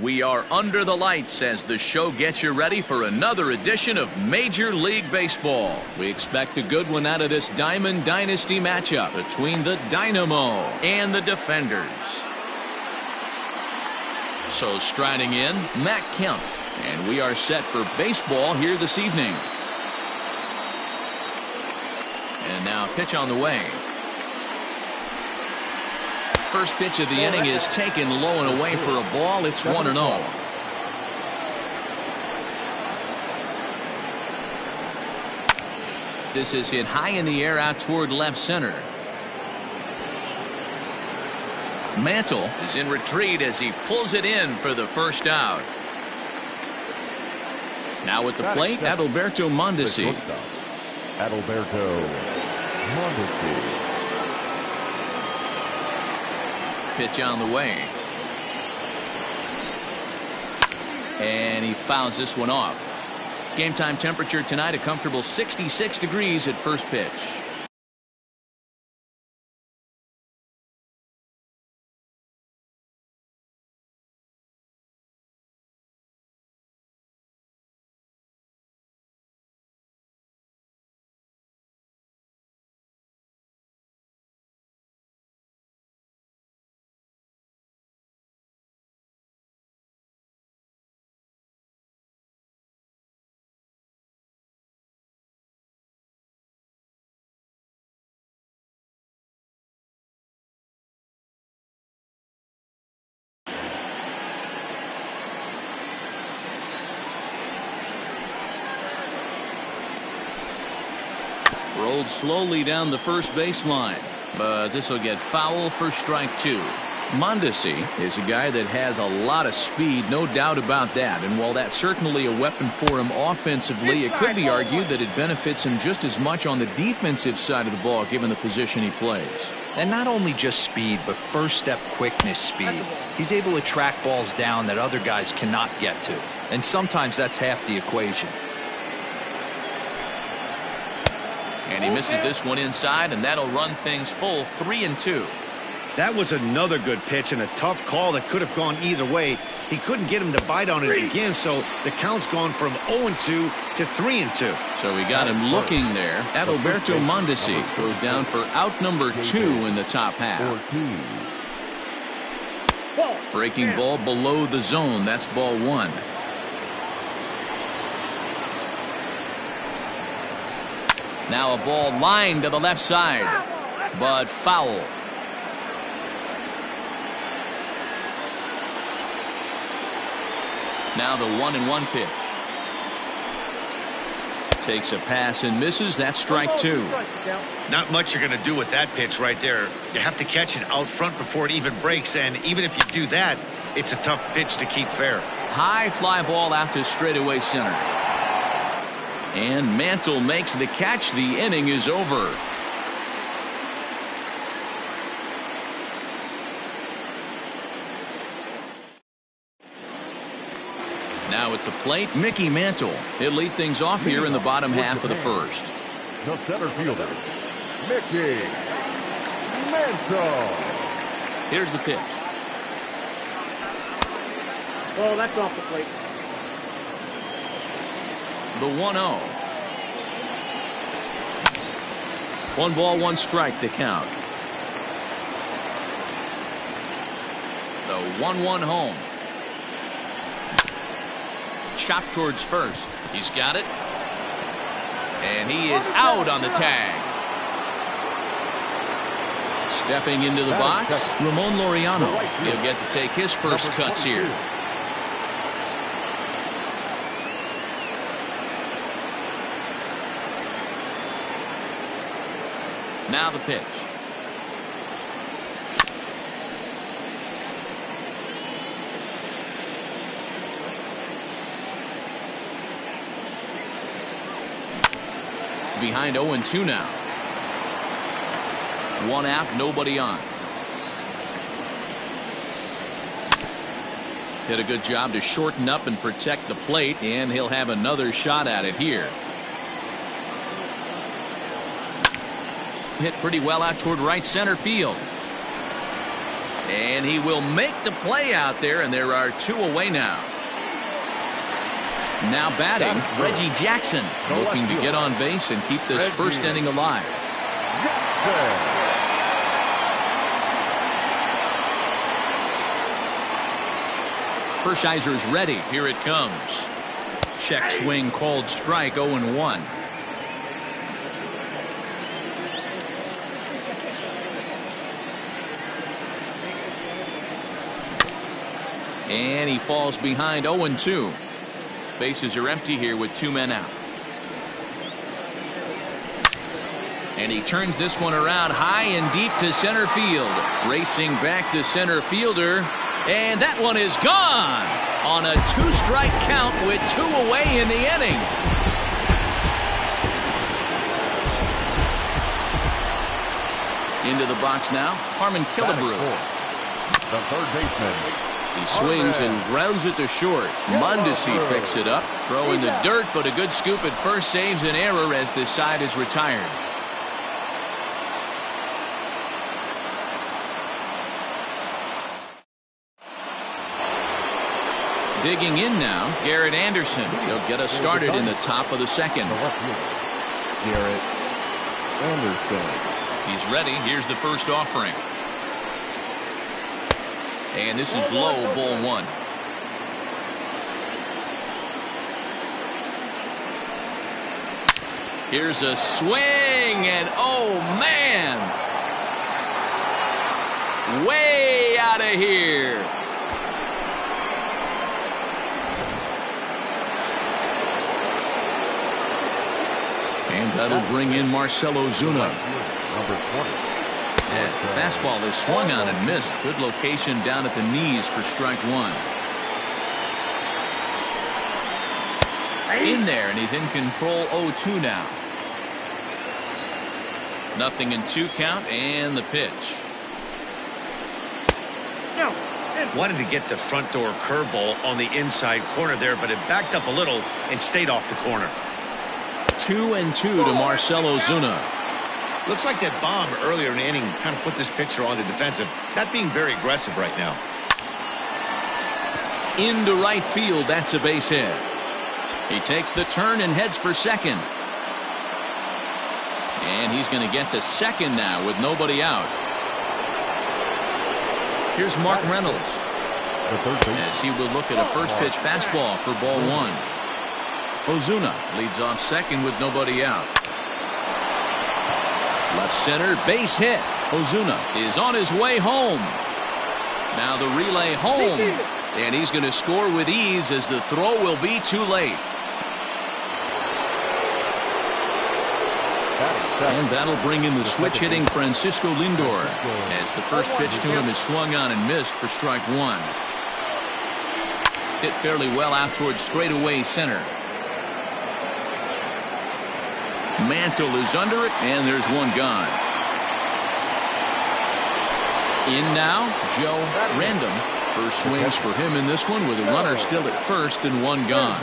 We are under the lights as the show gets you ready for another edition of Major League Baseball. We expect a good one out of this Diamond Dynasty matchup between the Dynamo and the Defenders. So striding in, Matt Kemp, and we are set for baseball here this evening. And now pitch on the way. First pitch of the inning is taken low and away for a ball. It's 1-0. This is hit high in the air out toward left center. Mantle is in retreat as he pulls it in for the first out. Now at the plate, Adalberto Mondesi. Adalberto Mondesi. Pitch on the way. And he fouls this one off. Game time temperature tonight, a comfortable 66 degrees at first pitch. Rolled slowly down the first baseline, but this will get foul for strike two. Mondesi is a guy that has a lot of speed, no doubt about that. And while that's certainly a weapon for him offensively, it could be argued that it benefits him just as much on the defensive side of the ball, given the position he plays. And not only just speed, but first step quickness speed. He's able to track balls down that other guys cannot get to. And sometimes that's half the equation. And he misses this one inside, and that'll run things full 3-2. That was another good pitch and a tough call that could have gone either way. He couldn't get him to bite on it again, so the count's gone from 0-2 to 3-2. So we got him looking there. Adalberto Mondesi goes down for out number 2 in the top half. Breaking ball below the zone. That's ball 1. Now a ball lined to the left side, but foul. Now the 1-1 pitch. Takes a pass and misses. That's strike two. Not much you're going to do with that pitch right there. You have to catch it out front before it even breaks, and even if you do that, it's a tough pitch to keep fair. High fly ball out to straightaway center. And Mantle makes the catch. The inning is over. Now at the plate, Mickey Mantle. He'll lead things off here in the bottom half of the first. The center fielder, Mickey Mantle. Here's the pitch. Oh, that's off the plate. The 1-0. 1 ball, 1 strike to count. The 1-1 home. Chopped towards first. He's got it. And he is out on the tag. Stepping into the box, Ramon Laureano. He'll get to take his first cuts here. Now the pitch. Behind 0-2 now. 1 out, nobody on. Did a good job to shorten up and protect the plate, and he'll have another shot at it here. Hit pretty well out toward right center field. And he will make the play out there, and there are 2 away now. Now batting, Reggie Jackson, looking to get on base and keep this first inning alive. Hershiser's ready. Here it comes. Check swing called strike, 0-1. And he falls behind, 0-2. Bases are empty here with 2 men out. And he turns this one around high and deep to center field. Racing back the center fielder. And that one is gone on a 2-strike count with 2 away in the inning. Into the box now, Harmon Killebrew. The third baseman. He swings and grounds it to short. Mondesi picks it up. Throw in the dirt, but a good scoop at first saves an error as this side is retired. Digging in now, Garrett Anderson. He'll get us started in the top of the second. Garrett Anderson. He's ready. Here's the first offering. And this is low, ball 1. Here's a swing, and oh man! Way out of here. And that'll bring in Marcell Ozuna. Number 20. As the fastball is swung on and missed. Good location down at the knees for strike 1. In there, and he's in control, 0-2 now. 0-2 count, and the pitch. Wanted to get the front door curveball on the inside corner there, but it backed up a little and stayed off the corner. 2-2 to Marcell Ozuna. Looks like that bomb earlier in the inning kind of put this pitcher on the defensive. Not being very aggressive right now. Into right field, that's a base hit. He takes the turn and heads for second. And he's going to get to second now with nobody out. Here's Mark Reynolds as he will look at a first pitch fastball for ball 1. Ozuna leads off second with nobody out. Left center, base hit. Ozuna is on his way home. Now the relay home. And he's going to score with ease as the throw will be too late. And that'll bring in the switch hitting Francisco Lindor as the first pitch to him is swung on and missed for strike 1. Hit fairly well out towards straightaway center. Mantle is under it, and there's one gone. In now, Joe Random. First swings for him in this one with a runner still at first and one gone.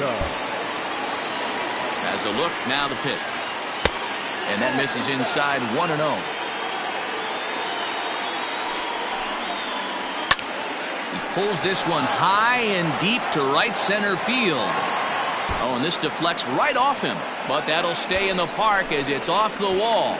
As a look, now the pitch. And that misses inside, 1-0. He pulls this one high and deep to right center field. Oh, and this deflects right off him, but that'll stay in the park as it's off the wall.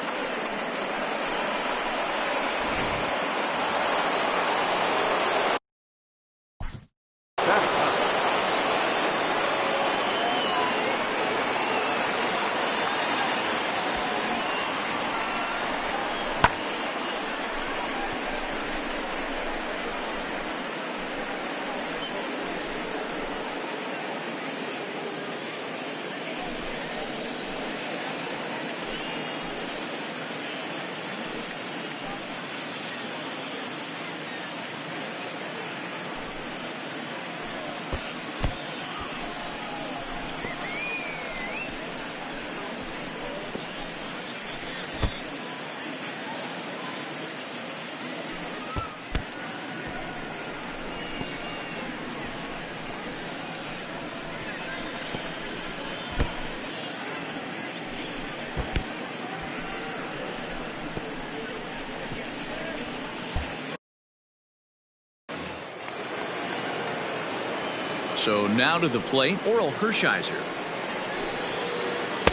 So now to the plate, Oral Hershiser.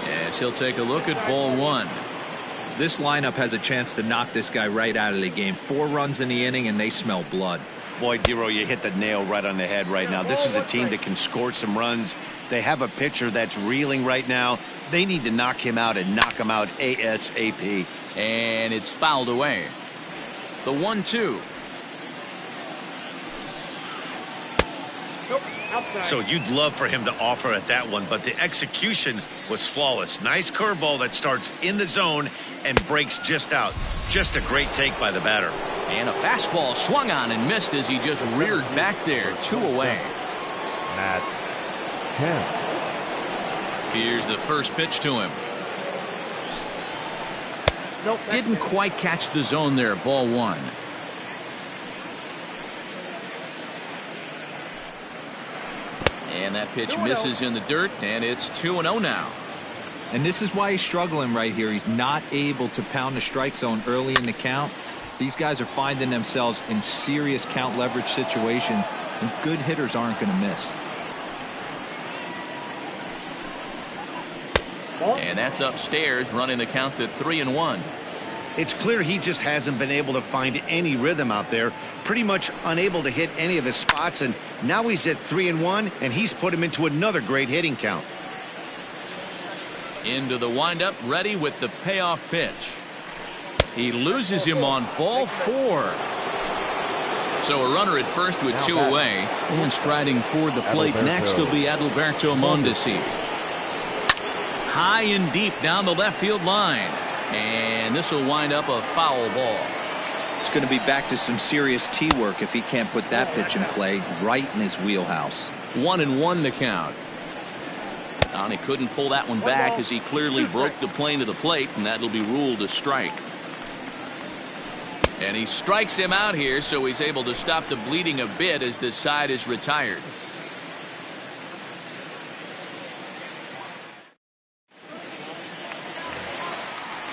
As he'll take a look at ball one. This lineup has a chance to knock this guy right out of the game. 4 runs in the inning, and they smell blood. Boy, Dero, you hit the nail right on the head right now. This is a team that can score some runs. They have a pitcher that's reeling right now. They need to knock him out and knock him out ASAP. And it's fouled away. The 1-2. Nope, outside. So you'd love for him to offer at that one, but the execution was flawless. Nice curveball that starts in the zone and breaks just out. Just a great take by the batter. And a fastball swung on and missed as he just reared back there. 2 away. Matt Kemp. Here's the first pitch to him. Nope, Didn't quite catch the zone there. Ball 1. And that pitch misses in the dirt, and it's 2-0 now. And this is why he's struggling right here. He's not able to pound the strike zone early in the count. These guys are finding themselves in serious count leverage situations, and good hitters aren't going to miss. And that's upstairs, running the count to 3-1. It's clear he just hasn't been able to find any rhythm out there. Pretty much unable to hit any of his spots, and now he's at 3-1, and he's put him into another great hitting count. Into the windup, ready with the payoff pitch. He loses him on ball 4. So a runner at first with 2 away. And striding toward the plate next will be Adalberto Mondesi. High and deep down the left field line. And this will wind up a foul ball. It's going to be back to some serious tee work if he can't put that pitch in play right in his wheelhouse. 1-1 the count. And he couldn't pull that one back as he clearly broke the plane to the plate, and that'll be ruled a strike. And he strikes him out here, so he's able to stop the bleeding a bit as this side is retired.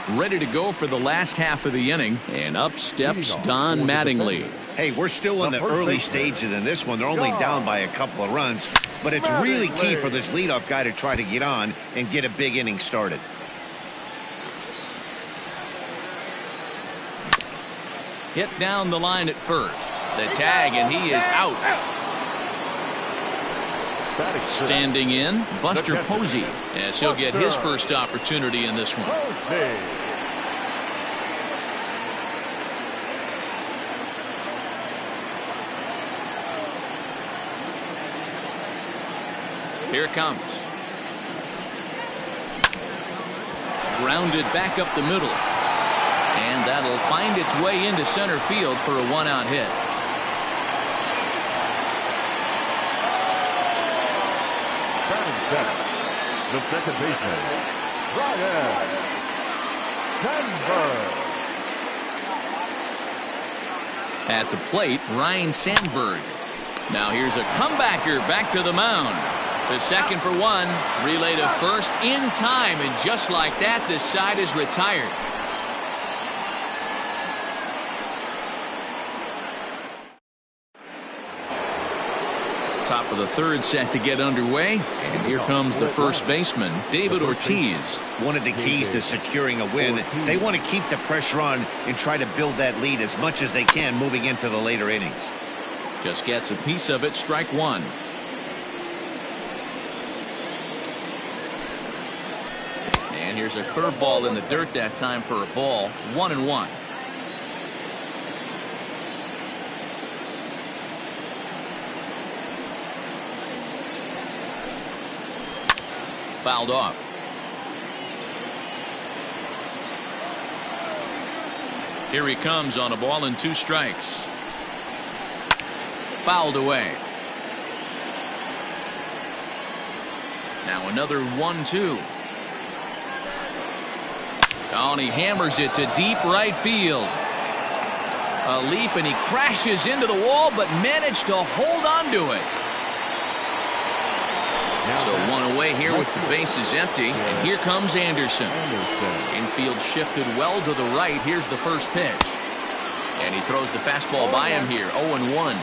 Ready to go for the last half of the inning, and up steps Don Mattingly. Hey, we're still in the early stages in this one. They're only down by a couple of runs, but it's really key for this leadoff guy to try to get on and get a big inning started. Hit down the line at first. The tag, and he is out. Standing in, Buster Posey, as he'll get his first opportunity in this one. Here it comes. Grounded back up the middle. And that'll find its way into center field for a 1-out hit. The second baseman, Ryan Sandberg. At the plate, Ryan Sandberg. Now here's a comebacker back to the mound. To second for 1, relay to first in time, and just like that, this side is retired. Top of the third set to get underway, and here comes the first baseman, David Ortiz. One of the keys to securing a win, they want to keep the pressure on and try to build that lead as much as they can moving into the later innings. Just gets a piece of it, strike 1. And here's a curveball in the dirt that time for a ball. 1-1. Fouled off. Here he comes on a ball and 2 strikes. Fouled away. Now another 1-2. Oh, and he hammers it to deep right field. A leap, and he crashes into the wall, but managed to hold on to it. So 1 away here with the bases empty, and here comes Anderson. Infield shifted well to the right. Here's the first pitch. And he throws the fastball by him here, 0-1.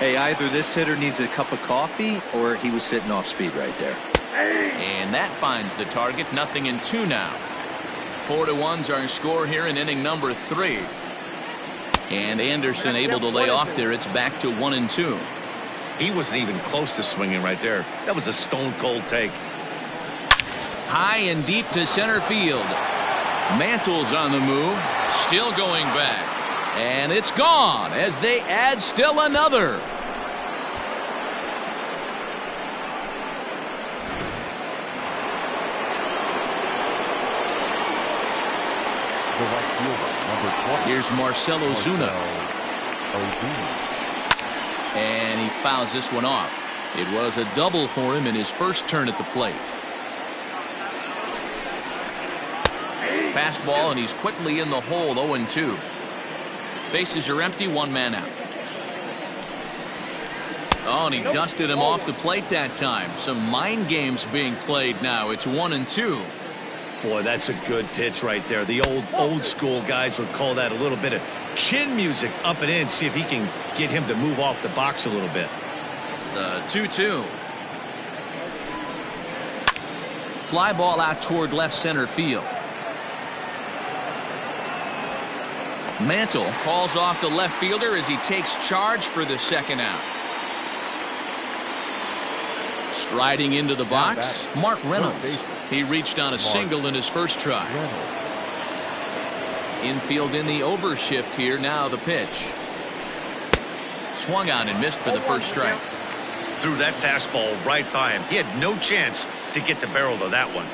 Hey, either this hitter needs a cup of coffee or he was sitting off speed right there. And that finds the target. 0-2 now. 4-1's our score here in inning number 3. And Anderson able to lay off there. It's back to 1-2. He wasn't even close to swinging right there. That was a stone cold take. High and deep to center field. Mantle's on the move. Still going back. And it's gone as they add still another. The right fielder, number 20. Here's Marcell Ozuna. And he fouls this one off. It was a double for him in his first turn at the plate. Fastball, and he's quickly in the hole. 0-2. Bases are empty, 1 man out. Oh, and he dusted him off the plate that time. Some mind games being played now. It's 1-2. Boy, that's a good pitch right there. The old school guys would call that a little bit of chin music up and in. See if he can get him to move off the box a little bit. The 2-2. Fly ball out toward left center field. Mantle calls off the left fielder as he takes charge for the second out. Striding into the box, Mark Reynolds. He reached on a single in his first try. Infield in the overshift here. Now the pitch. Swung on and missed for the first strike. Threw that fastball right by him. He had no chance to get the barrel of that one.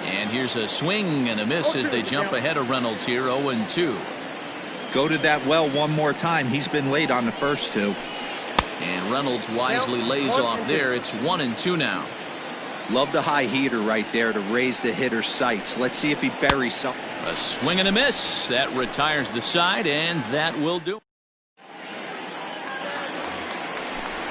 And here's a swing and a miss as they jump ahead of Reynolds here. 0-2. Go to that well one more time. He's been late on the first 2. And Reynolds wisely lays off there. It's 1-2 now. Love the high heater right there to raise the hitter's sights. Let's see if he buries something. A swing and a miss. That retires the side, and that will do.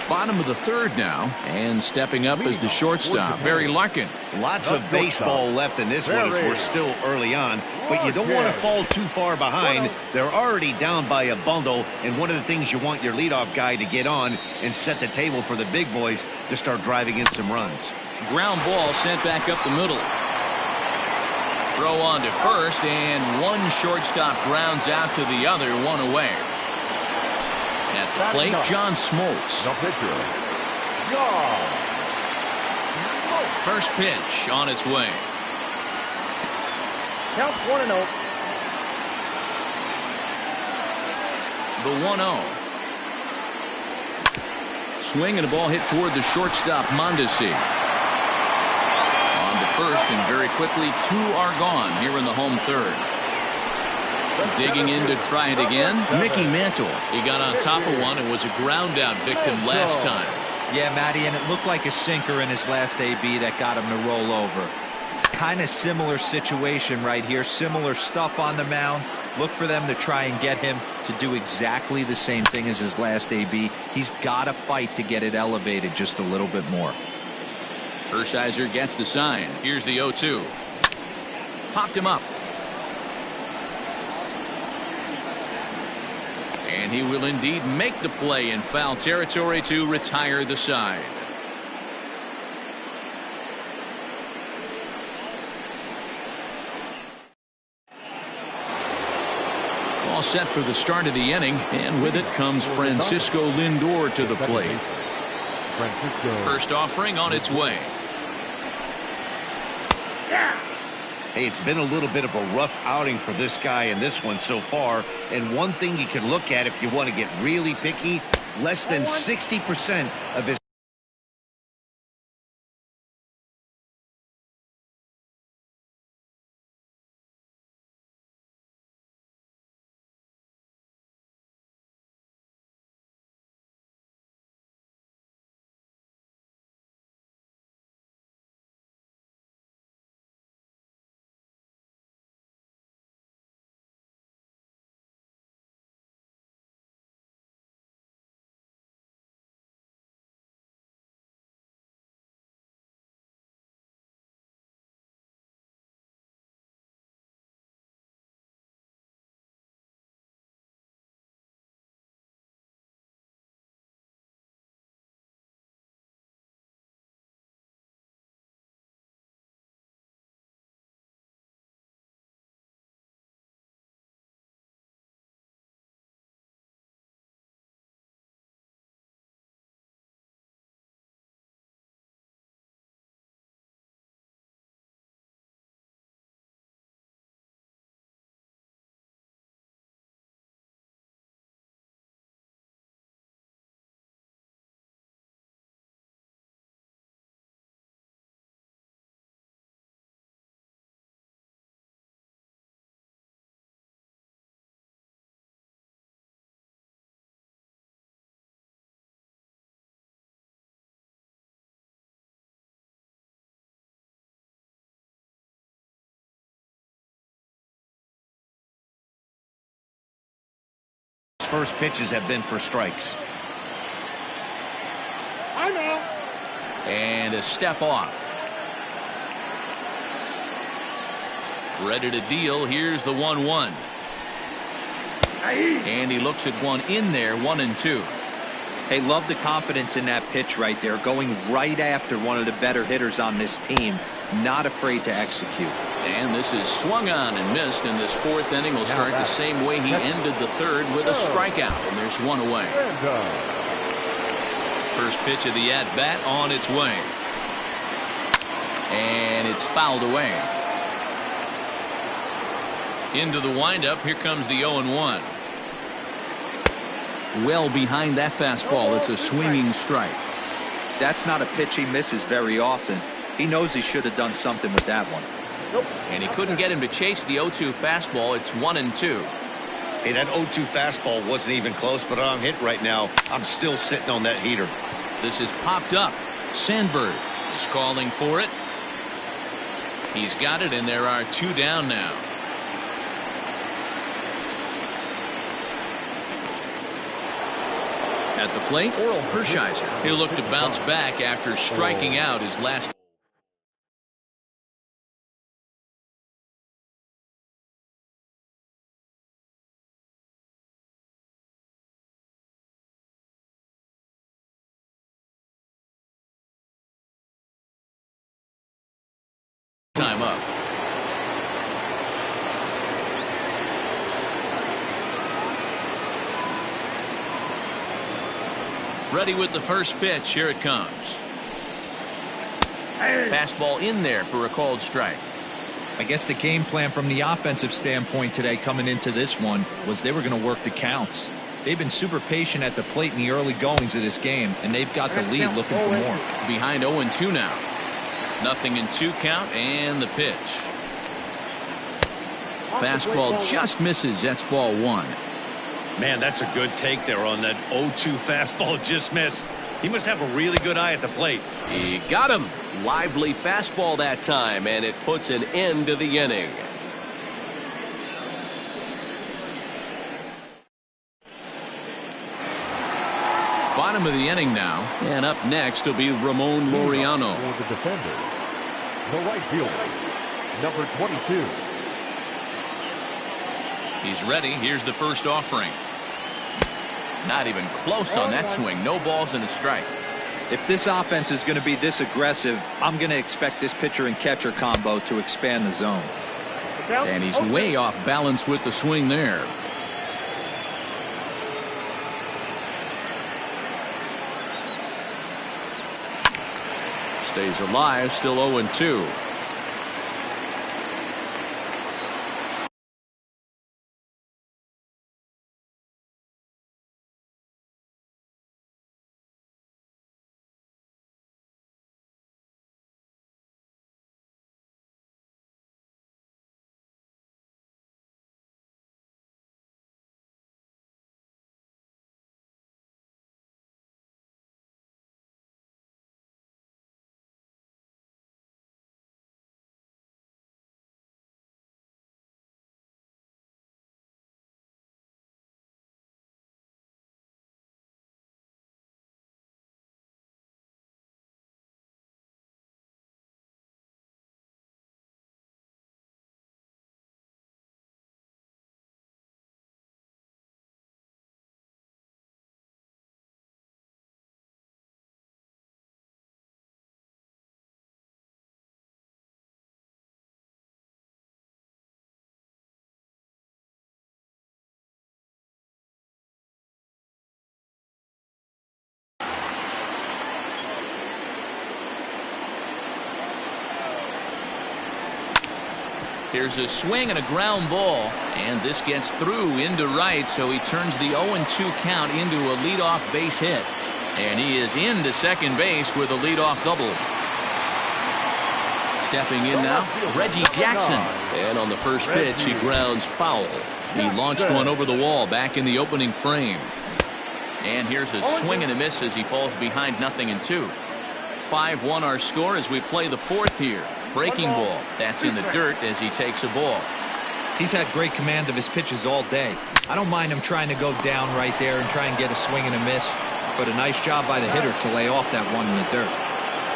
Bottom of the third now, and stepping up is the shortstop, Barry Larkin. Lots of baseball left in this one as we're still early on, but you don't want to fall too far behind. They're already down by a bundle, and one of the things you want your leadoff guy to get on and set the table for the big boys to start driving in some runs. Ground ball sent back up the middle. Throw on to first, and one shortstop grounds out to the other, 1 away. At the plate, John Smoltz. The pitcher, John Smoltz. First pitch on its way. Count 1-0. The 1-0. Swing and a ball hit toward the shortstop, Mondesi. On to first, and very quickly 2 are gone here in the home third. Digging in to try it again, Mickey Mantle. He got on top of one and was a ground out victim last time. Yeah, Matty, and it looked like a sinker in his last AB that got him to roll over. Kind of similar situation right here. Similar stuff on the mound. Look for them to try and get him to do exactly the same thing as his last AB. He's got to fight to get it elevated just a little bit more. Hershiser gets the sign. Here's the 0-2. Popped him up. And he will indeed make the play in foul territory to retire the side. All set for the start of the inning, and with it comes Francisco Lindor to the plate. First offering on its way. Hey, it's been a little bit of a rough outing for this guy in this one so far. And one thing you can look at if you want to get really picky, less than 60% of his first pitches have been for strikes. I know. And a step off. Ready to deal. Here's the 1-1. And he looks at one in there, 1-2. Hey, love the confidence in that pitch right there, going right after one of the better hitters on this team, not afraid to execute. And this is swung on and missed in this fourth inning. Will start the same way he ended the third with a strikeout, and there's one away. First pitch of the at-bat on its way. And it's fouled away. Into the windup. Here comes the 0-1. Well behind that fastball. It's a swinging strike. That's not a pitch he misses very often. He knows he should have done something with that one. And he couldn't get him to chase the 0-2 fastball. It's 1-2. Hey, that 0-2 fastball wasn't even close, but I'm hit right now. I'm still sitting on that heater. This is popped up. Sandberg is calling for it. He's got it, and there are two down now. At the plate, Orel Hershiser. He'll look to bounce back after striking out his last time up. Ready with the first pitch. Here it comes. Fastball in there for a called strike. I guess the game plan from the offensive standpoint today coming into this one was they were going to work the counts. They've been super patient at the plate in the early goings of this game, and they've got the lead looking for more. Behind 0-2 now. 0-2 count and the pitch. Fastball just misses. That's ball one. Man, that's a good take there on that 0-2 fastball just missed. He must have a really good eye at the plate. He got him. Lively fastball that time, and it puts an end to the inning. Bottom of the inning now, and up next will be Ramon Laureano. For the defender, the right fielder, number 22. He's ready. Here's the first offering. Not even close on that swing. No balls and a strike. If this offense is going to be this aggressive, I'm going to expect this pitcher and catcher combo to expand the zone. And he's way off balance with the swing there. Stays alive, still 0-2. Here's a swing and a ground ball, and this gets through into right, so he turns the 0-2 count into a leadoff base hit. And he is into second base with a leadoff double. Stepping in now, Reggie Jackson. And on the first pitch, he grounds foul. He launched one over the wall back in the opening frame. And here's a swing and a miss as he falls behind 0-2. 5-1 our score as we play the fourth here. Breaking ball. That's in the dirt as he takes a ball. He's had great command of his pitches all day. I don't mind him trying to go down right there and try and get a swing and a miss, but a nice job by the hitter to lay off that one in the dirt.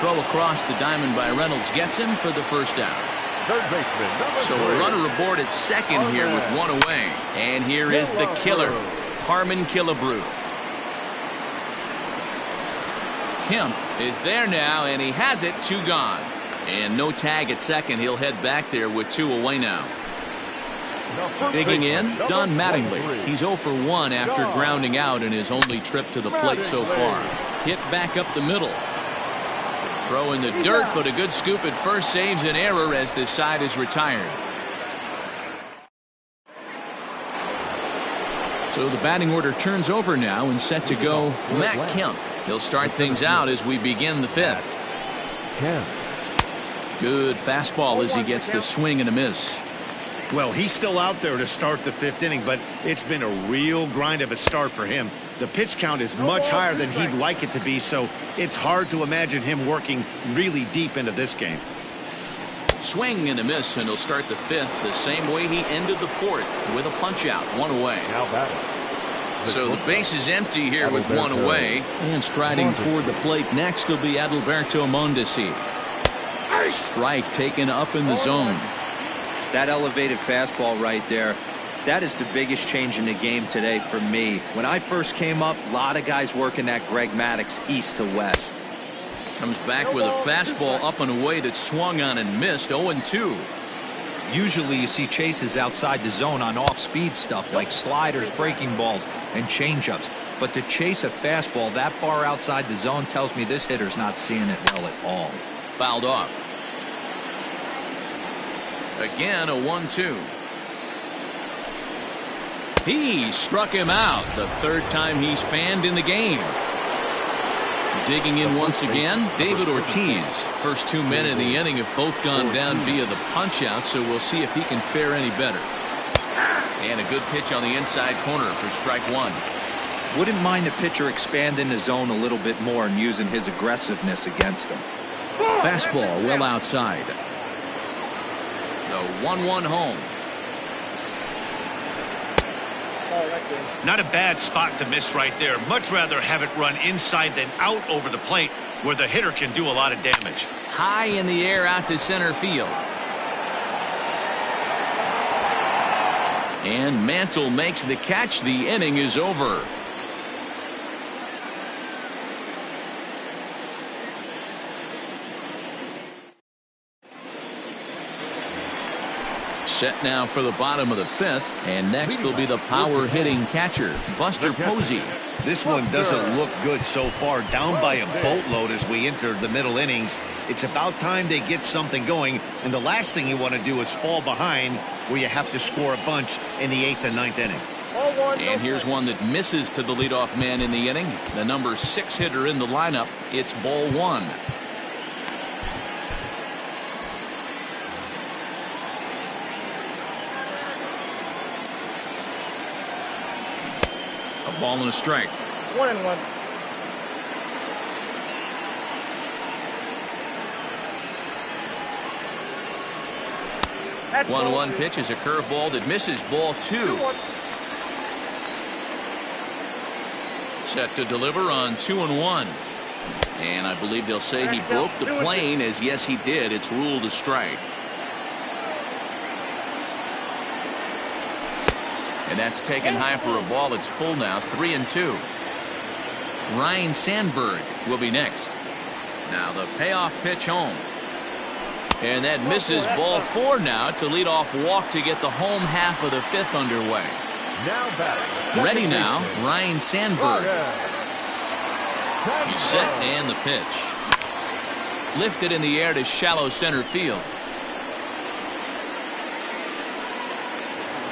Throw across the diamond by Reynolds gets him for the first out. Third baseman, number So 3. a runner aboard at second here with one away. And here is the killer, Harmon Killebrew. Kemp is there now, and he has it, 2 gone. And no tag at second. He'll head back there with 2 away now. Digging in, Don Mattingly. He's 0 for 1 after grounding out in his only trip to the plate so far. Hit back up the middle. Throw in the dirt, but a good scoop at first saves an error as this side is retired. So the batting order turns over now and set to go Matt Kemp. He'll start things out as we begin the 5th. Good fastball as he gets the swing and a miss. Well, he's still out there to start the 5th inning, but it's been a real grind of a start for him. The pitch count is much higher than he'd like it to be, so it's hard to imagine him working really deep into this game. Swing and a miss, and he'll start the 5th the same way he ended the 4th with a punch out, 1 away. Now batting. So the base is empty here with 1 away. And striding toward the plate next will be Adalberto Mondesi. Strike taken up in the zone. That elevated fastball right there, that is the biggest change in the game today for me. When I first came up, a lot of guys working that Greg Maddux east to west. Comes back with a fastball up and away that swung on and missed. 0-2. Usually you see chases outside the zone on off-speed stuff like sliders, breaking balls, and changeups. But to chase a fastball that far outside the zone tells me this hitter's not seeing it well at all. Fouled off. Again, a 1-2. He struck him out the 3rd time he's fanned in the game. Digging in once again, David Ortiz. First 2 men in the inning have both gone down via the punch out, so we'll see if he can fare any better. And a good pitch on the inside corner for strike 1. Wouldn't mind the pitcher expanding the zone a little bit more and using his aggressiveness against him. Fastball well outside. The 1-1 home. Not a bad spot to miss right there. Much rather have it run inside than out over the plate where the hitter can do a lot of damage. High in the air out to center field. And Mantle makes the catch. The inning is over. Set now for the bottom of the 5th, and next will be the power hitting catcher, Buster Posey. This one doesn't look good so far. Down by a boatload as we enter the middle innings. It's about time they get something going, and the last thing you want to do is fall behind where you have to score a bunch in the 8th and 9th inning. And here's one that misses to the leadoff man in the inning. The number 6 hitter in the lineup. It's ball 1. A ball and a strike. 1-1. 1-1 pitch is a curveball that misses. Ball 2. Set to deliver on 2-1. And I believe they'll say he broke the plane, as yes he did. It's ruled a strike. And that's taken high for a ball. It's full now. 3-2. Ryan Sandberg will be next. Now the payoff pitch home. And that misses. Ball 4 now. It's a leadoff walk to get the home half of the 5th underway. Now batting. Ready now, Ryan Sandberg. He's set and the pitch. Lifted in the air to shallow center field.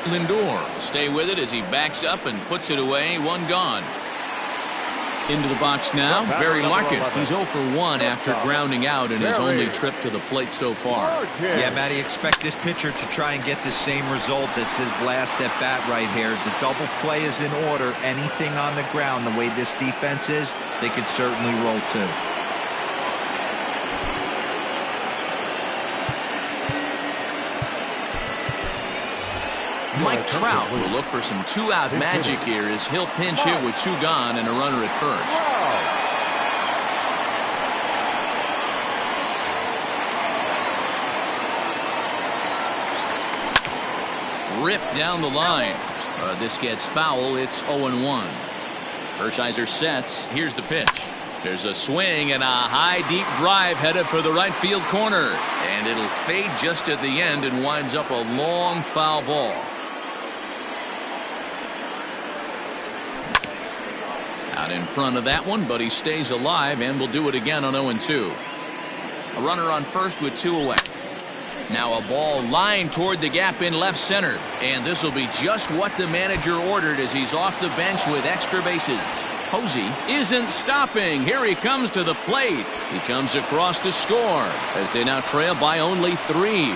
Lindor will stay with it as he backs up and puts it away. 1 gone. Into the box now, Barry Larkin. He's 0 for 1 after grounding out in his only trip to the plate so far. Yeah, Matty, expect this pitcher to try and get the same result as his last at bat right here. The double play is in order. Anything on the ground, the way this defense is, they could certainly roll too. Trout will look for some two-out magic here as he'll pinch hit with two gone and a runner at first. Ripped down the line. This gets foul. It's 0-1. Hershiser sets. Here's the pitch. There's a swing and a high deep drive headed for the right field corner, and it'll fade just at the end and winds up a long foul ball. Out in front of that one, but he stays alive and will do it again on 0-2. A runner on first with two away. Now a ball lined toward the gap in left center, and this will be just what the manager ordered as he's off the bench with extra bases. Posey isn't stopping. Here he comes to the plate. He comes across to score as they now trail by only 3.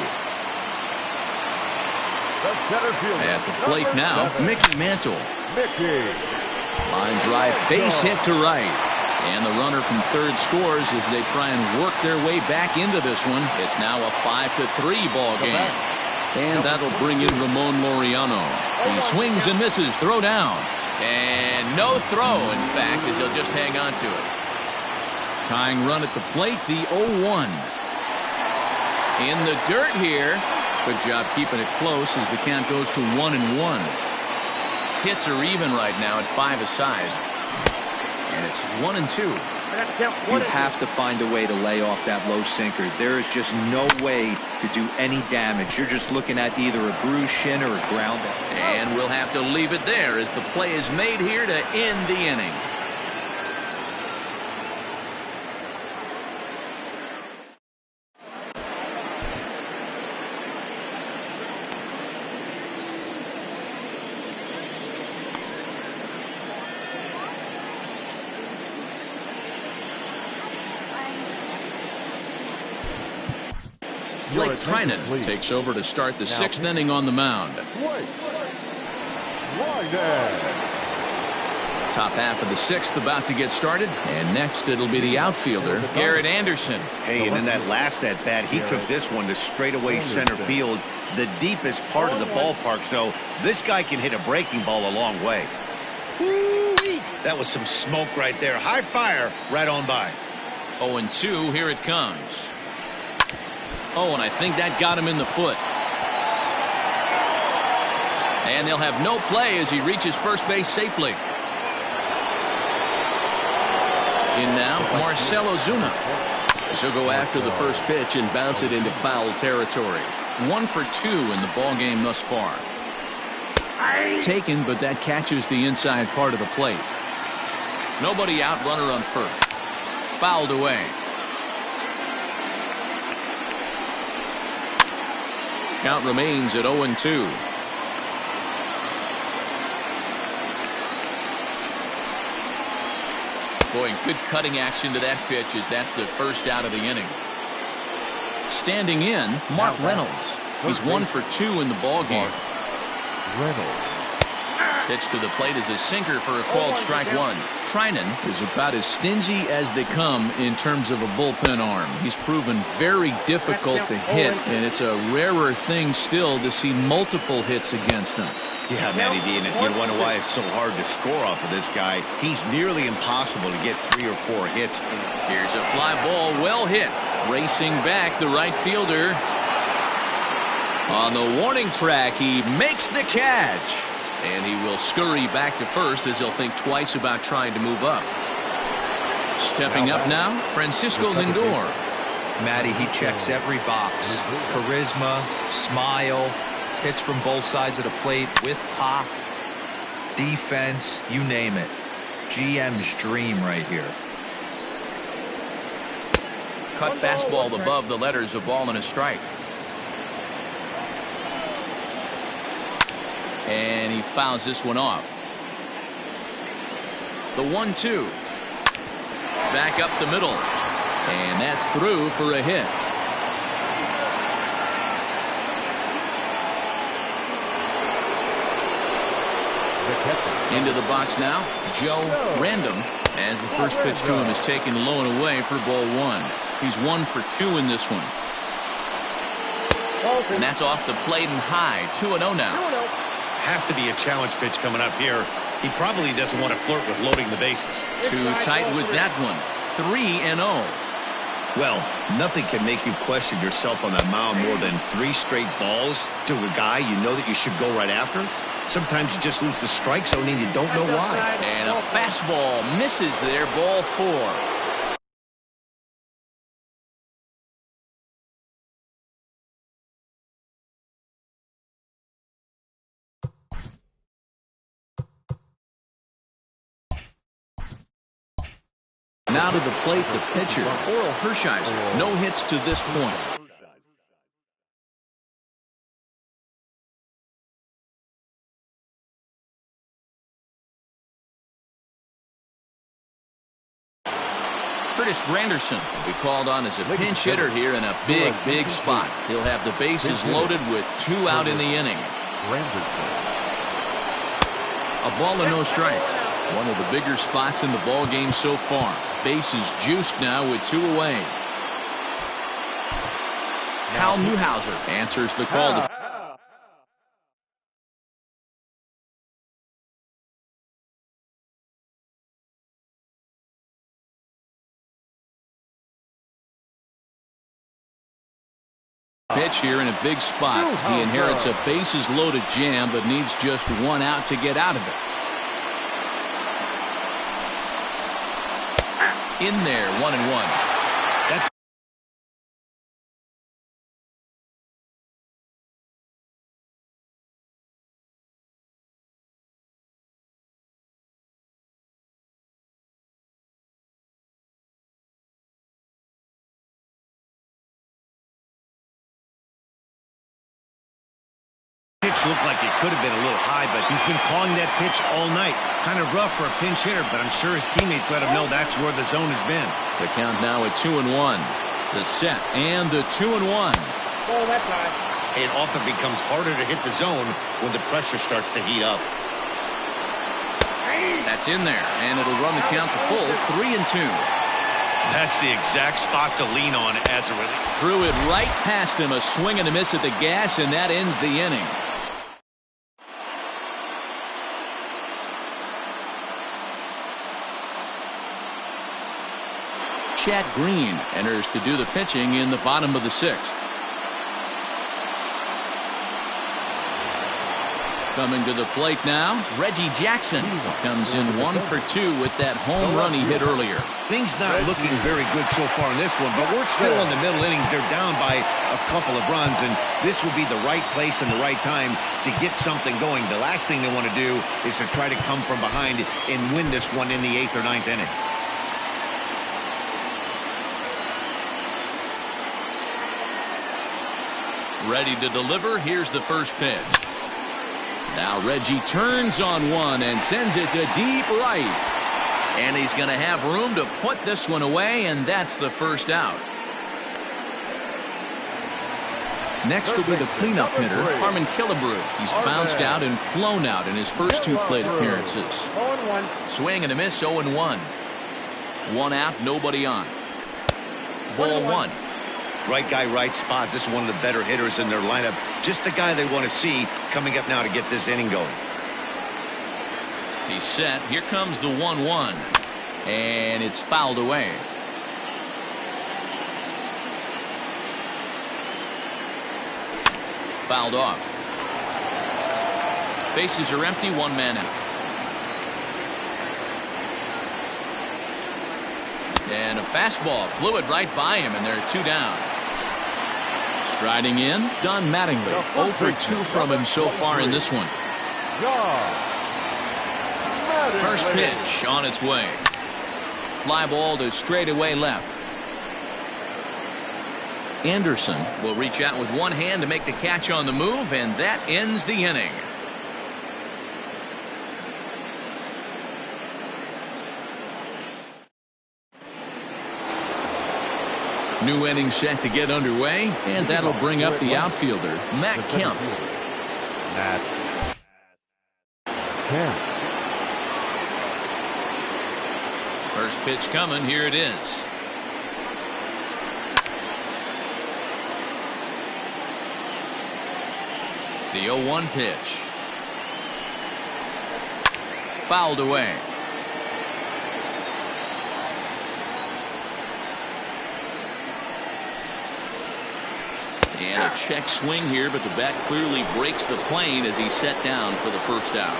At the plate now, Mickey Mantle. Line drive, base hit to right. And the runner from third scores as they try and work their way back into this one. It's now a 5-3 ball game. And that'll bring in Ramon Laureano. He swings and misses. Throw down. And no throw, in fact, as he'll just hang on to it. Tying run at the plate, the 0-1. In the dirt here. Good job keeping it close as the count goes to 1-1. Hits are even right now at 5 aside. And it's 1-2. You have to find a way to lay off that low sinker. There is just no way to do any damage. You're just looking at either a bruised shin or a ground ball. And we'll have to leave it there as the play is made here to end the inning. Blake Treinen takes over to start the 6th inning on the mound. Top half of the 6th about to get started, and next it'll be the outfielder, Garrett Anderson. Hey, and in that last at bat, he took this one to straightaway center field, the deepest part of the ballpark, so this guy can hit a breaking ball a long way. Woo-wee. That was some smoke right there. High fire right on by. 0-2, here it comes. Oh, and I think that got him in the foot. And they'll have no play as he reaches first base safely. In now, Marcell Ozuna. He'll go after the first pitch and bounce it into foul territory. 1 for 2 in the ball game thus far. Taken, but that catches the inside part of the plate. Nobody out, runner on first. Fouled away. Count remains at 0-2. Boy, good cutting action to that pitch as that's the first out of the inning. Standing in, Mark Reynolds. He's 1 for 2 in the ball game. Pitch to the plate is a sinker for a called strike 1. Treinen is about as stingy as they come in terms of a bullpen arm. He's proven very difficult to hit, and it's a rarer thing still to see multiple hits against him. Yeah, Matty D, and you wonder why it's so hard to score off of this guy. He's nearly impossible to get 3 or 4 hits. Here's a fly ball, well hit. Racing back, the right fielder. On the warning track, he makes the catch. And he will scurry back to first as he'll think twice about trying to move up. Stepping up now, Francisco Lindor. Matty, he checks every box. Charisma, smile, hits from both sides of the plate with pop, defense, you name it. GM's dream right here. Cut fastball above the letters, a ball and a strike. And he fouls this one off. The 1-2. Back up the middle. And that's through for a hit. Into the box now, Joe Random, as the first pitch to him is taken low and away for ball 1. He's 1 for 2 in this one. And that's off the plate and high. 2-0 now. Has to be a challenge pitch coming up here. He probably doesn't want to flirt with loading the bases. Too tight with that one. 3-0. Well, nothing can make you question yourself on that mound more than 3 straight balls to a guy you know that you should go right after. Sometimes you just lose the strike zone and you don't know why. And a fastball misses there, ball 4. Now to the plate, the pitcher, Oral Hershiser. No hits to this point. Curtis Granderson will be called on as a pinch hitter here in a big spot. He'll have the bases loaded with 2 out in the inning. A ball and no strikes. One of the bigger spots in the ball game so far. Bases juiced now with 2 away. Hal Newhouser answers the call. Pitch here in a big spot. He inherits a bases loaded jam but needs just 1 out to get out of it. In there, 1-1. Looked like it could have been a little high, but he's been calling that pitch all night. Kind of rough for a pinch hitter, but I'm sure his teammates let him know that's where the zone has been. The count now at 2-1. The set and the 2-1. Ball that time. It often becomes harder to hit the zone when the pressure starts to heat up. That's in there, and it'll run the count to full. 3-2. That's the exact spot to lean on as a relief. Threw it right past him, a swing and a miss at the gas, and that ends the inning. Chad Green enters to do the pitching in the bottom of the 6th. Coming to the plate now, Reggie Jackson comes in 1 for 2 with that home run he hit earlier. Things not looking very good so far in this one, but we're still in the middle innings. They're down by a couple of runs, and this will be the right place and the right time to get something going. The last thing they want to do is to try to come from behind and win this one in the 8th or 9th inning. Ready to deliver. Here's the first pitch. Now Reggie turns on one and sends it to deep right. And he's going to have room to put this one away, and that's the first out. Next will be the cleanup hitter, Harmon Killebrew. He's bounced out and flown out in his first 2 plate appearances. 0-1. Swing and a miss, 0-1. 1 out, nobody on. Ball 1. Right guy, right spot. This is one of the better hitters in their lineup. Just the guy they want to see coming up now to get this inning going. He's set. Here comes the 1-1. And it's fouled away. Fouled off. Bases are empty, 1 man out. And a fastball blew it right by him, and there are 2 down. Striding in, Don Mattingly. 0 for 2 from him so far in this one. First pitch on its way. Fly ball to straightaway left. Anderson will reach out with one hand to make the catch on the move, and that ends the inning. New inning set to get underway, and that'll bring up the outfielder, Matt Kemp. First pitch coming. Here it is. The 0-1 pitch. Fouled away. And a check swing here, but the bat clearly breaks the plane as he's set down for the first out.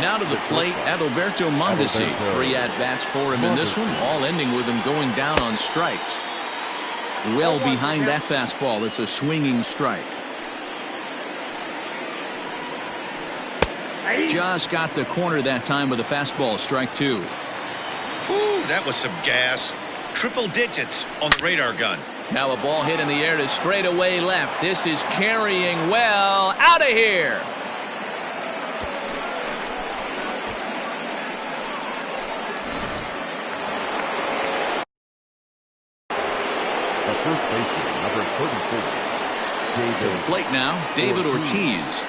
Now to the plate, Adalberto Mondesi. 3 at-bats for him in this one, all ending with him going down on strikes. Well behind that fastball. It's a swinging strike. Just got the corner that time with a fastball. Strike 2. Ooh, that was some gas. Triple digits on the radar gun. Now a ball hit in the air to straightaway left. This is carrying well. Out of here. The first baseman, number 34. To the plate now, David Ortiz.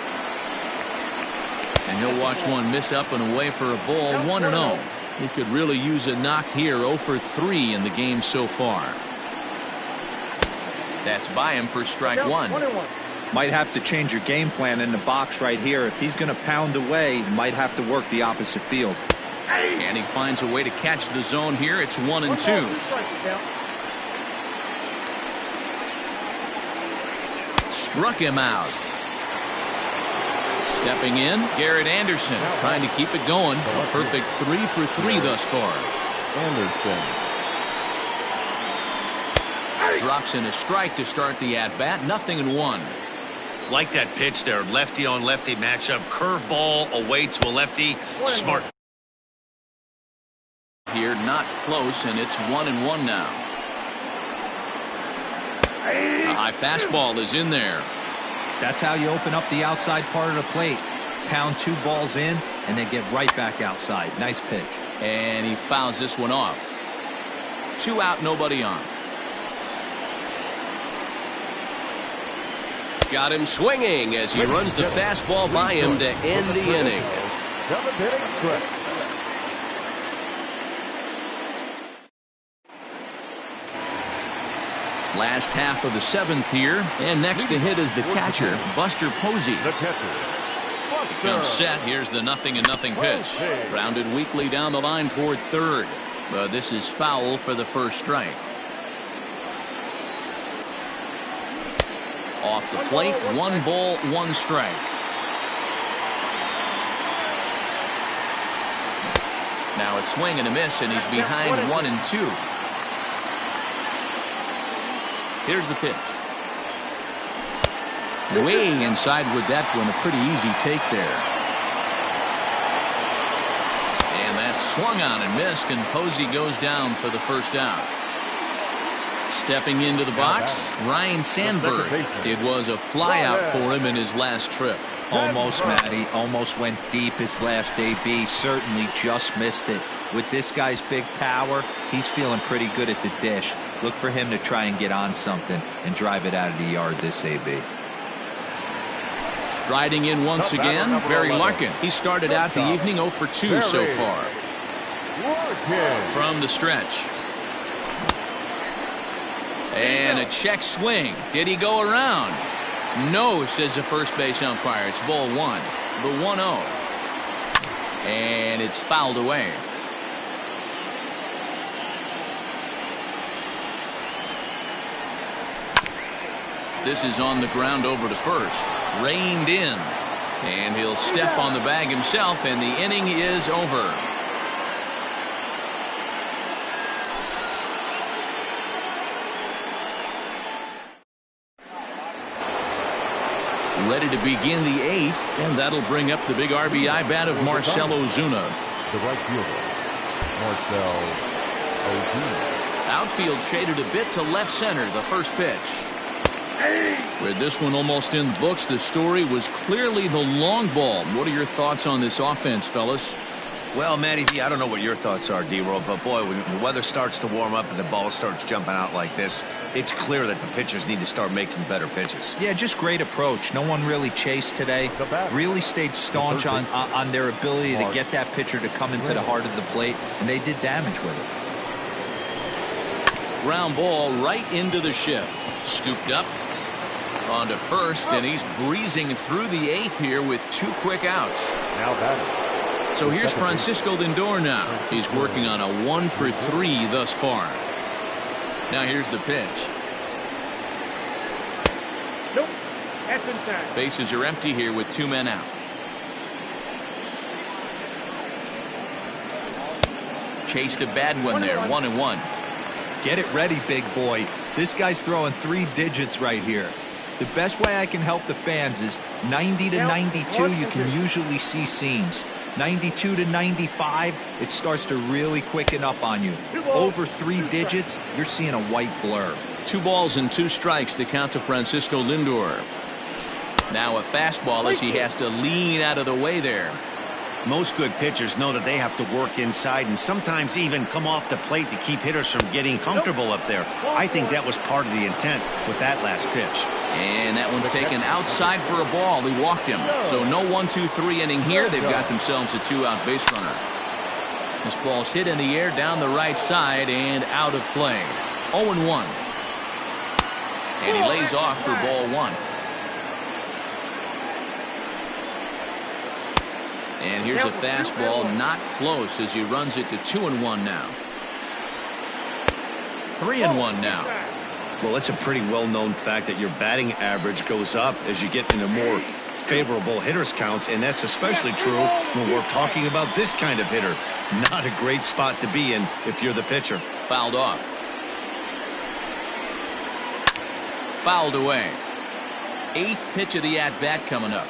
And he'll watch one miss up and away for a ball. 1-0. He could really use a knock here. 0 for 3 in the game so far. That's by him for strike 1. Might have to change your game plan in the box right here. If he's going to pound away, you might have to work the opposite field. And he finds a way to catch the zone here. It's 1-2. Struck him out. Stepping in, Garrett Anderson trying to keep it going. A perfect 3 for 3 thus far. Anderson. Drops in a strike to start the at-bat. 0-1. Like that pitch there, lefty on lefty matchup. Curveball away to a lefty. Smart. Here, not close, and it's 1-1 now. A high fastball is in there. That's how you open up the outside part of the plate. Pound 2 balls in, and then get right back outside. Nice pitch. And he fouls this one off. 2 out, nobody on. Got him swinging as he runs the fastball by him to end the inning. 7th inning stretch. Last half of the 7th here, and next to hit is the catcher, Buster Posey. The catcher. Comes set. Here's the 0-0 pitch. Grounded weakly down the line toward third. But this is foul for the first strike. Off the plate, 1 ball, 1 strike. Now a swing and a miss, and he's behind 1-2. Here's the pitch. Way inside with that one. A pretty easy take there. And that's swung on and missed, and Posey goes down for the first out. Stepping into the box, Ryan Sandberg. It was a flyout for him in his last trip. Almost, Matty. Almost went deep his last AB. Certainly just missed it. With this guy's big power, he's feeling pretty good at the dish. Look for him to try and get on something and drive it out of the yard this AB. Striding in once again, Barry Larkin. He started out the evening 0 for 2 so far. From the stretch. And a check swing. Did he go around? No, says the first base umpire. It's ball 1. The 1-0. And it's fouled away. This is on the ground over to first. Reined in. And he'll step on the bag himself, and the inning is over. Ready to begin the 8th, and that'll bring up the big RBI bat of Marcell Ozuna. The right fielder, Marcell Ozuna. Outfield shaded a bit to left center, the first pitch. With this one almost in the books, the story was clearly the long ball. What are your thoughts on this offense, fellas? Well, Matty V, I don't know what your thoughts are, D-Roll, but boy, when the weather starts to warm up and the ball starts jumping out like this, it's clear that the pitchers need to start making better pitches. Yeah, just great approach. No one really chased today. Really stayed staunch on their ability to get that pitcher to come into the heart of the plate, and they did damage with it. Ground ball right into the shift. Scooped up onto first, and he's breezing through the 8th here with 2 quick outs. Now batting, So here's Francisco Lindor now. He's working on a 1-for-3 thus far. Now here's the pitch. Nope. That's inside. Bases are empty here with 2 men out. Chased a bad one there. 1-1. Get it ready, big boy. This guy's throwing 3 digits right here. The best way I can help the fans is 90 to 92, you can usually see seams. 92 to 95, it starts to really quicken up on you. Over 3 digits, you're seeing a white blur. 2 balls and 2 strikes to count to Francisco Lindor. Now a fastball as he has to lean out of the way there. Most good pitchers know that they have to work inside and sometimes even come off the plate to keep hitters from getting comfortable up there. I think that was part of the intent with that last pitch. And that one's taken outside for a ball. He walked him. So no 1-2-3 inning here. They've got themselves a 2-out base runner. This ball's hit in the air down the right side and out of play. 0-1. And he lays off for ball 1. And here's a fastball, not close, as he runs it to 2-1 now. 3-1 now. Well, it's a pretty well-known fact that your batting average goes up as you get into more favorable hitters counts, and that's especially true when we're talking about this kind of hitter. Not a great spot to be in if you're the pitcher. Fouled off. Fouled away. 8th pitch of the at-bat coming up.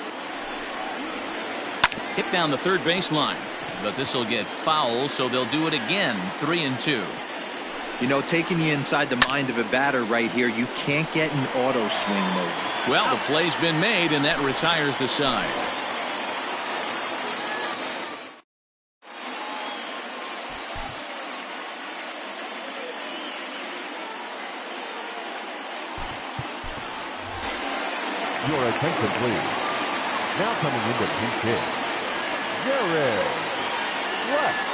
Hit down the third baseline, but this will get foul, so they'll do it again. 3-2. You know, taking you inside the mind of a batter right here, you can't get in auto swing mode. Well, the play's been made, and that retires the side. Your attention, please. Now coming into PK. Jared West.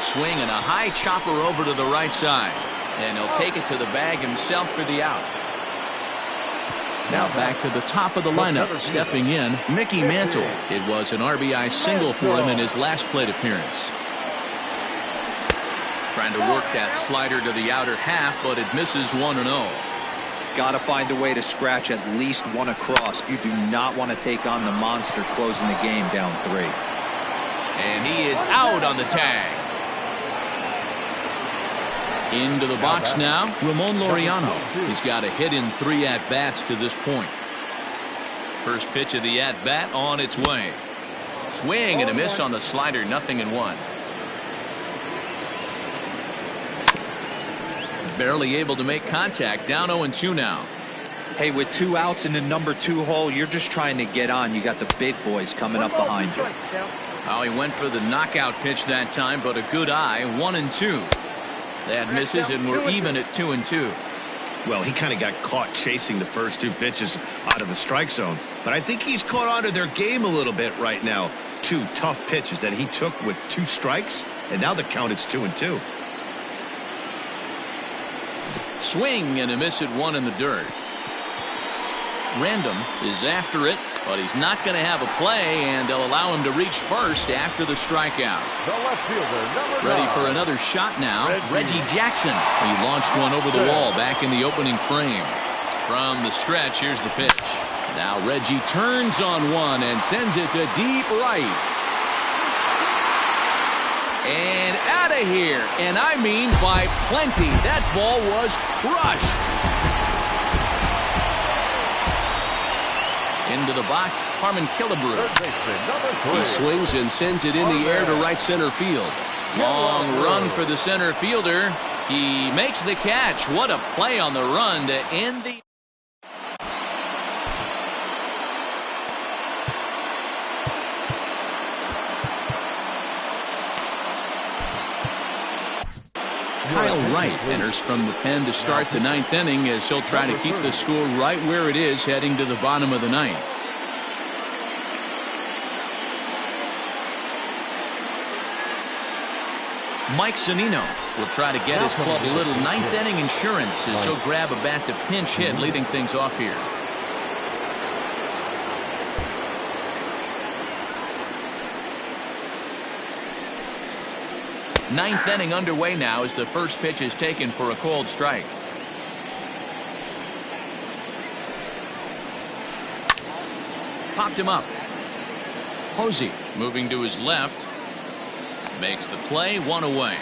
Swing and a high chopper over to the right side. And he'll take it to the bag himself for the out. Now back to the top of the lineup. Stepping in, Mickey Mantle. It was an RBI single for him in his last plate appearance. Trying to work that slider to the outer half, but it misses 1-0. Got to find a way to scratch at least 1 across. You do not want to take on the monster closing the game down 3. And he is out on the tag. Into the box now, Ramon Laureano. He's got a hit in 3 at-bats to this point. First pitch of the at-bat on its way. Swing and a miss on the slider, 0-1. Barely able to make contact, down 0-2 now. Hey, with 2 outs in the number 2 hole, you're just trying to get on. You got the big boys coming up behind you. Oh, he went for the knockout pitch that time, but a good eye, 1-2. That misses, and we're even at 2-2. Well, he kind of got caught chasing the first 2 pitches out of the strike zone. But I think he's caught on to their game a little bit right now. 2 tough pitches that he took with 2 strikes, and now the count is 2-2. Swing and a miss at 1 in the dirt. Random is after it, but he's not going to have a play, and they'll allow him to reach first after the strikeout. The left fielder, number 9. Ready for another shot now. Reggie Jackson. He launched one over the wall back in the opening frame. From the stretch, here's the pitch. Now Reggie turns on one and sends it to deep right. And out of here. And I mean by plenty. That ball was crushed. Into the box, Harmon Killebrew. He swings and sends it in the air to right center field. Long run for the center fielder. He makes the catch. What a play on the run to end the... Kyle Wright enters from the pen to start the 9th inning as he'll try to keep the score right where it is heading to the bottom of the 9th. Mike Zunino will try to get his club a little 9th inning insurance as he'll grab a bat to pinch hit, leading things off here. Ninth inning underway now as the first pitch is taken for a called strike. Popped him up. Posey moving to his left. Makes the play, one away.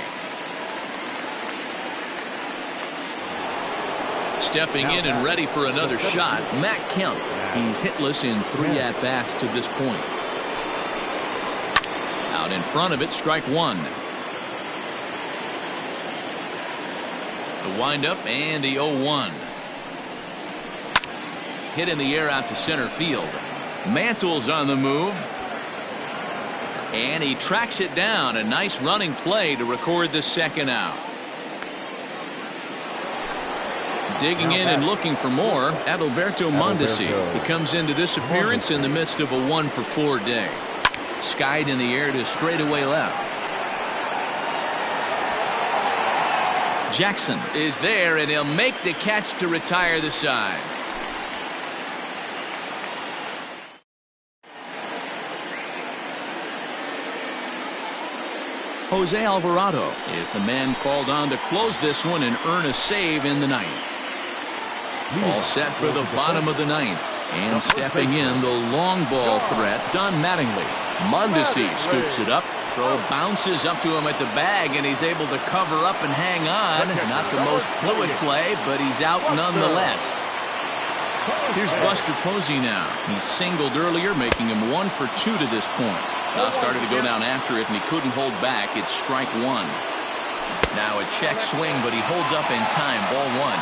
Stepping in and ready for another shot, Matt Kemp. He's hitless in 3 at-bats to this point. Out in front of it, strike one. The windup and the 0-1. Hit in the air out to center field. Mantle's on the move. And he tracks it down. A nice running play to record the second out. Digging in and looking for more, Adalberto Mondesi. He comes into this appearance in the midst of a 1-for-4 day. Skied in the air to straightaway left. Jackson is there, and he'll make the catch to retire the side. Jose Alvarado is the man called on to close this one and earn a save in the ninth. All set for the bottom of the ninth. And stepping in, the long ball threat, Don Mattingly. Mondesi scoops it up. Throw bounces up to him at the bag, and he's able to cover up and hang on. Not the most fluid play, but he's out nonetheless. Here's Buster Posey now. He singled earlier, making him 1 for 2 to this point. Now started to go down after it, and he couldn't hold back. It's strike one. Now a check swing, but he holds up in time. Ball one.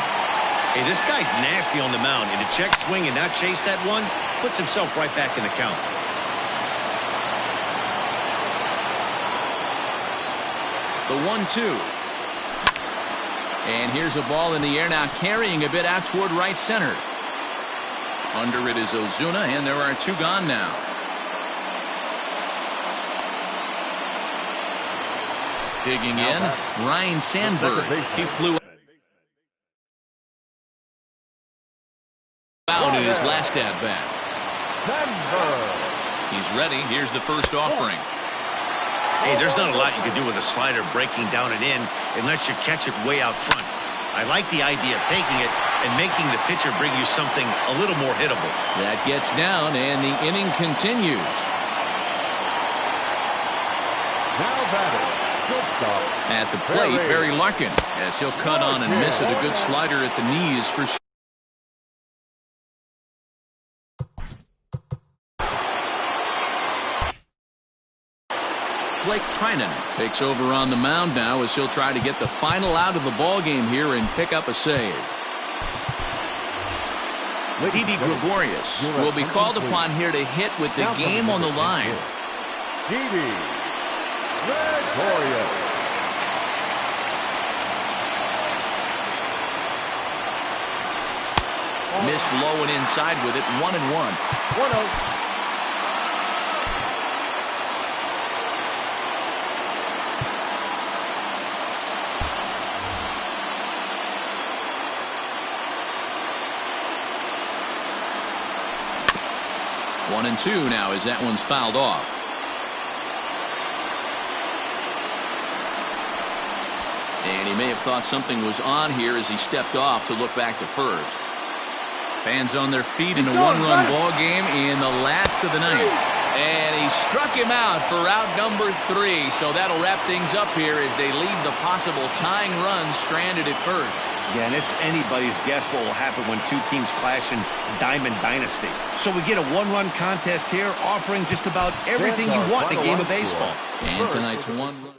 Hey, this guy's nasty on the mound, and a check swing and not chase that one puts himself right back in the count. The 1-2. And here's a ball in the air now, carrying a bit out toward right center. Under it is Ozuna, and there are 2 gone now. Digging in, Ryan Sandberg. He flew out in his last at-bat. He's ready. Here's the first offering. Hey, there's not a lot you can do with a slider breaking down and in unless you catch it way out front. I like the idea of taking it and making the pitcher bring you something a little more hittable. That gets down, and the inning continues. Now batting. At the plate, Barry Larkin, as he'll cut on and miss it. A good slider at the knees for sure. Blake Treinen takes over on the mound now as he'll try to get the final out of the ball game here and pick up a save. Didi Gregorius will be called upon here to hit with the game on the line. Didi Gregorius. Missed low and inside with it. 1-1. 1-0. One and 2 now as that one's fouled off. And he may have thought something was on here as he stepped off to look back to first. Fans on their feet in a one-run ball game in the last of the ninth. And he struck him out for out number 3. So that'll wrap things up here as they leave the possible tying run stranded at first. Yeah, and it's anybody's guess what will happen when 2 teams clash in Diamond Dynasty. So we get a one-run contest here offering just about everything you want in a game of baseball. And tonight's one-run.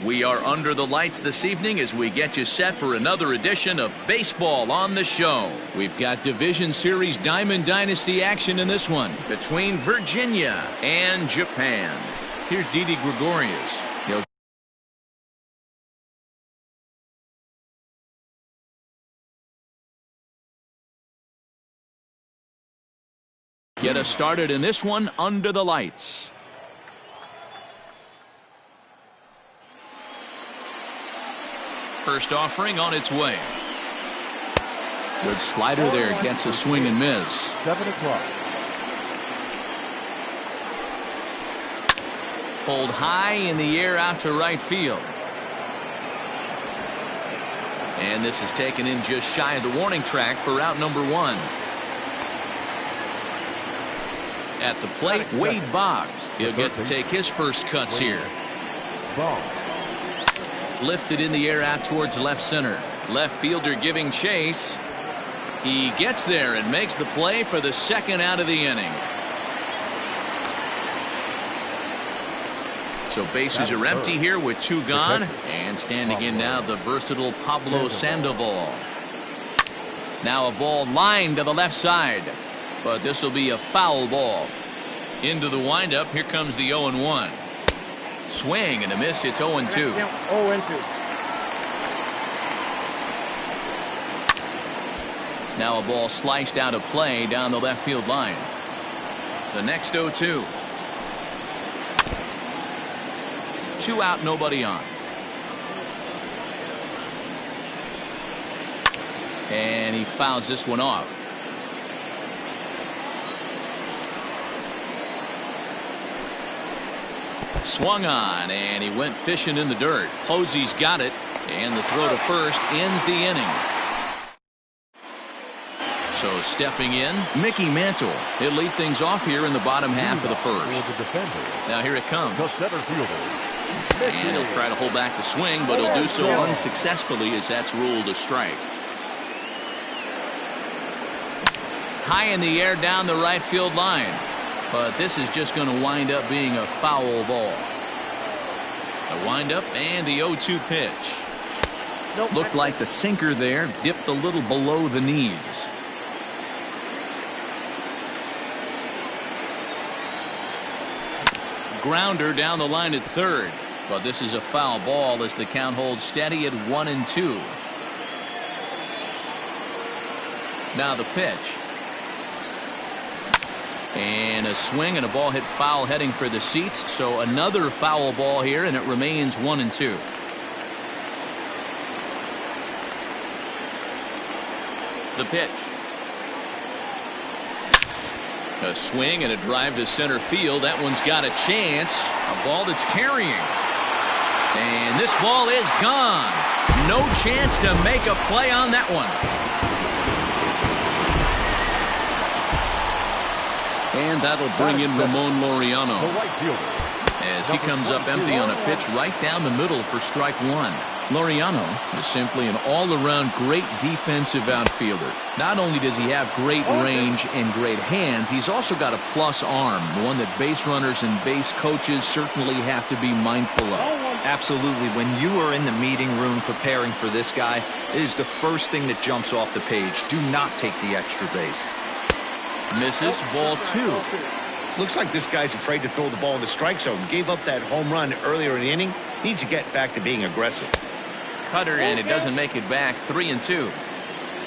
We are under the lights this evening as we get you set for another edition of Baseball on the Show. We've got Division Series Diamond Dynasty action in this one between Virginia and Japan. Here's Didi Gregorius. He'll get us started in this one under the lights. First offering on its way. Good slider there. Gets a swing and miss. 7 o'clock. Pulled high in the air out to right field. And this is taken in just shy of the warning track for out number 1. At the plate, Wade Boggs. He'll get to take his first cuts here. Lifted in the air out towards left center. Left fielder giving chase. He gets there and makes the play for the second out of the inning. So bases are empty here with 2 gone. And standing in now the versatile Pablo Sandoval. Now a ball lined to the left side. But this will be a foul ball. Into the windup. Here comes the 0-1. Swing and a miss. It's 0-2. 0-2. Now a ball sliced out of play down the left field line. The next 0-2. 2 out, nobody on. And he fouls this one off. Swung on, and he went fishing in the dirt. Posey's got it, and the throw to first ends the inning. So stepping in, Mickey Mantle. He'll lead things off here in the bottom half of the first. Now here it comes. The center fielder. And he'll try to hold back the swing, but he'll do so unsuccessfully as that's ruled a strike. High in the air down the right field line. But this is just going to wind up being a foul ball. A windup and the 0-2 pitch. Looked like the sinker there dipped a little below the knees. Grounder down the line at third. But this is a foul ball as the count holds steady at 1-2. Now the pitch. And a swing and a ball hit foul heading for the seats. So another foul ball here, and it remains 1-2. The pitch. A swing and a drive to center field. That one's got a chance. A ball that's carrying. And this ball is gone. No chance to make a play on that one. And that'll bring in Ramon Laureano as he comes up empty on a pitch right down the middle for strike 1. Laureano is simply an all-around great defensive outfielder. Not only does he have great range and great hands, he's also got a plus arm, one that base runners and base coaches certainly have to be mindful of. Absolutely. When you are in the meeting room preparing for this guy, it is the first thing that jumps off the page. Do not take the extra base. Misses, ball 2. Looks like this guy's afraid to throw the ball in the strike zone. Gave up that home run earlier in the inning. Needs to get back to being aggressive. Cutter, and it doesn't make it back. 3-2.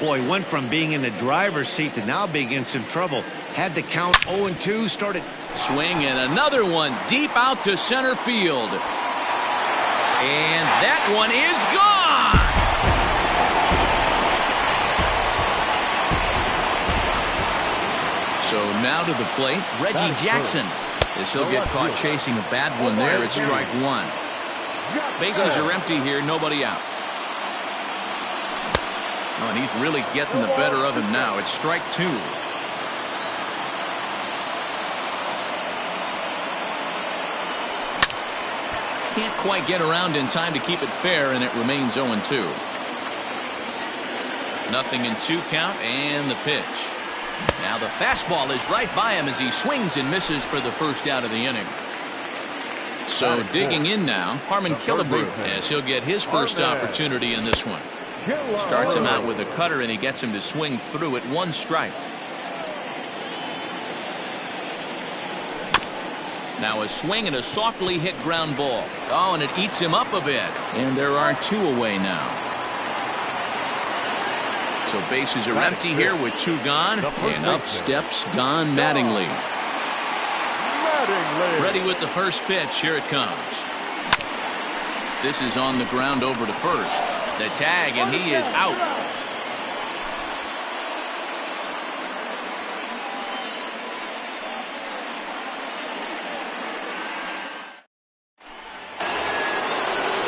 Boy, went from being in the driver's seat to now being in some trouble. Had the count 0-2. Started. Swing and another one deep out to center field. And that one is gone. So now to the plate, Reggie Jackson. This he'll get caught chasing a bad one there at strike 1. Bases are empty here, nobody out. Oh, and he's really getting the better of him now. It's strike 2. Can't quite get around in time to keep it fair, and it remains 0-2. Nothing in 2 count, and the pitch. Now the fastball is right by him as he swings and misses for the first out of the inning. So digging in now, Harmon Killebrew, as he'll get his first opportunity in this one. Starts him out with a cutter, and he gets him to swing through it. 1 strike. Now a swing and a softly hit ground ball. Oh, and it eats him up a bit. And there are 2 away now. So bases are empty here with 2 gone. And up steps Don Mattingly. Ready with the first pitch. Here it comes. This is on the ground over to first. The tag, and he is out.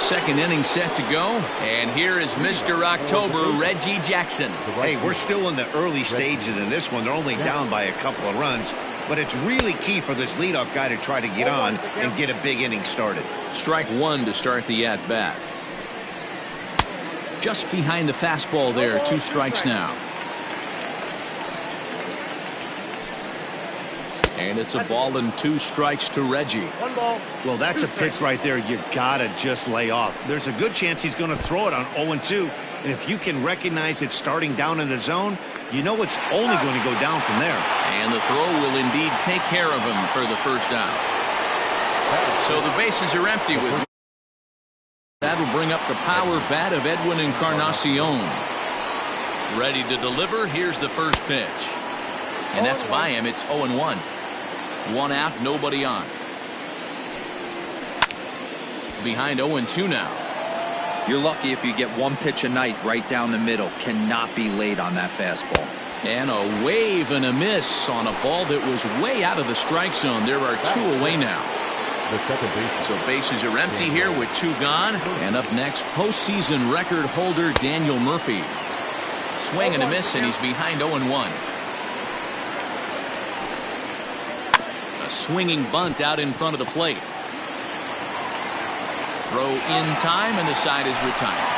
Second inning set to go, and here is Mr. October, Reggie Jackson. Hey, we're still in the early stages in this one. They're only down by a couple of runs, but it's really key for this leadoff guy to try to get on and get a big inning started. Strike 1 to start the at-bat. Just behind the fastball there, 2 strikes now. And it's a ball and 2 strikes to Reggie. 1 ball. Well, that's a pitch right there you gotta just lay off. There's a good chance he's going to throw it on 0-2, and if you can recognize it starting down in the zone, you know it's only going to go down from there. And the throw will indeed take care of him for the first out. So the bases are empty with. That'll bring up the power bat of Edwin Encarnacion. Ready to deliver. Here's the first pitch. And that's by him. It's 0-1. 1 out, nobody on. Behind 0-2 now. You're lucky if you get 1 pitch a night right down the middle. Cannot be late on that fastball. And a wave and a miss on a ball that was way out of the strike zone. There are 2 away now. So bases are empty here with 2 gone. And up next, postseason record holder Daniel Murphy. Swing and a miss, and he's behind 0-1. A swinging bunt out in front of the plate. Throw in time, and the side is retired.